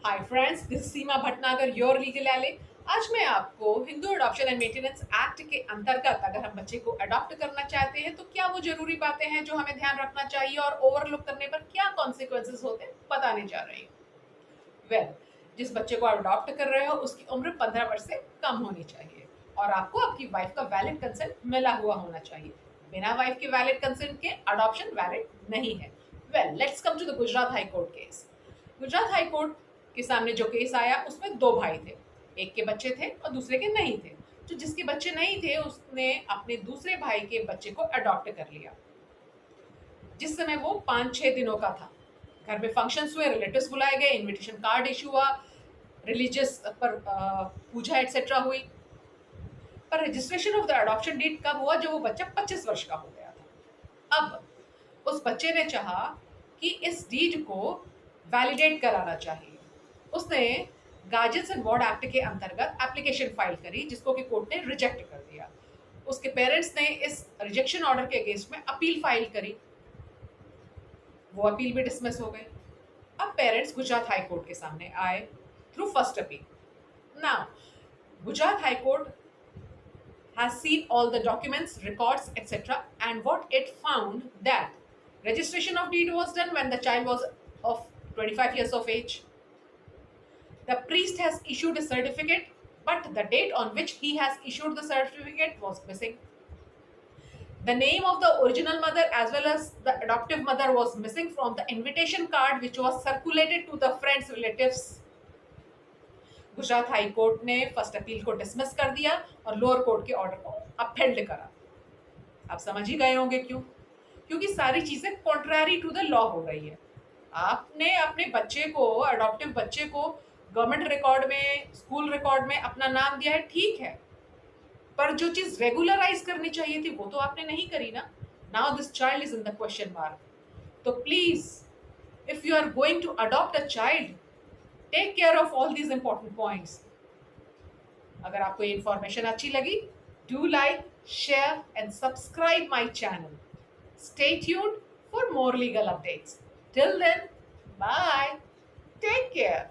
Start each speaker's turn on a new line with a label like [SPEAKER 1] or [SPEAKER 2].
[SPEAKER 1] Hi friends, this is Seema Bhatnagar, your legal एले। आज मैं आपको Hindu adoption and maintenance act के अंतर्गत अगर हम बच्चे को अडॉप्ट करना चाहते हैं तो क्या वो जरूरी बातें हैं जो हमें ध्यान रखना चाहिए और ओवरलुक करने पर क्या कॉन्सिक्वेंसेस होते हैं बताने जा रही हूँ। वेल, जिस बच्चे को अडॉप्ट कर रहे हो उसकी उम्र 15 वर्ष से कम होनी चाहिए और आपको आपकी वाइफ का वैलिड कंसेंट मिला हुआ होना चाहिए। बिना वाइफ के वैलिड कंसेंट के अडॉप्शन वैलिड नहीं है। Well, let's come to the Gujarat high court case. Gujarat high court के सामने जो केस आया उसमें दो भाई थे। एक के बच्चे थे और दूसरे के नहीं थे। जो जिसके बच्चे नहीं थे उसने अपने दूसरे भाई के बच्चे को अडॉप्ट कर लिया। जिस समय वो 5-6 दिनों का था, घर में फंक्शंस हुए, रिलेटिव्स बुलाए गए, इनविटेशन कार्ड इशू हुआ, रिलीजियस पर पूजा एक्सेट्रा हुई। पर registration of the adoption date कब हुआ? जब वो बच्चा 25 वर्ष का हो गया था। अब उस बच्चे ने चाहा कि इस डीड को वैलिडेट कराना चाहिए। उसने गार्जियंस एंड वार्ड एक्ट के अंतर्गत एप्लीकेशन फाइल करी जिसको कि कोर्ट ने रिजेक्ट कर दिया। उसके पेरेंट्स ने इस रिजेक्शन ऑर्डर के अगेंस्ट में अपील फाइल करी। वो अपील भी डिसमिस हो गई। अब पेरेंट्स गुजरात हाई कोर्ट के सामने आए through first appeal. Now Gujarat high court has seen all the documents, records, etc. And what it found that registration of deed was done when the child was of 25 years of age. The priest has issued a certificate, but the date on which he has issued the certificate was missing. The name of the original mother as well as the adoptive mother was missing from the invitation card which was circulated to the friends relatives. Gujarat high court ने first appeal को dismiss कर दिया और lower court के order को upheld करा। आप समझ ही गए होंगे क्यों? क्योंकि सारी चीजें कॉन्ट्ररी टू द लॉ हो रही है। आपने अपने बच्चे को, अडॉप्टिव बच्चे को गवर्नमेंट रिकॉर्ड में, स्कूल रिकॉर्ड में अपना नाम दिया है, ठीक है, पर जो चीज रेगुलराइज करनी चाहिए थी वो तो आपने नहीं करी ना। Now this child is in the question mark. तो please, if you are going to adopt a child, take care of all these important points. अगर आपको ये इंफॉर्मेशन अच्छी लगी, do like, share and subscribe my channel. Stay tuned for more legal updates. Till then, bye. Take care.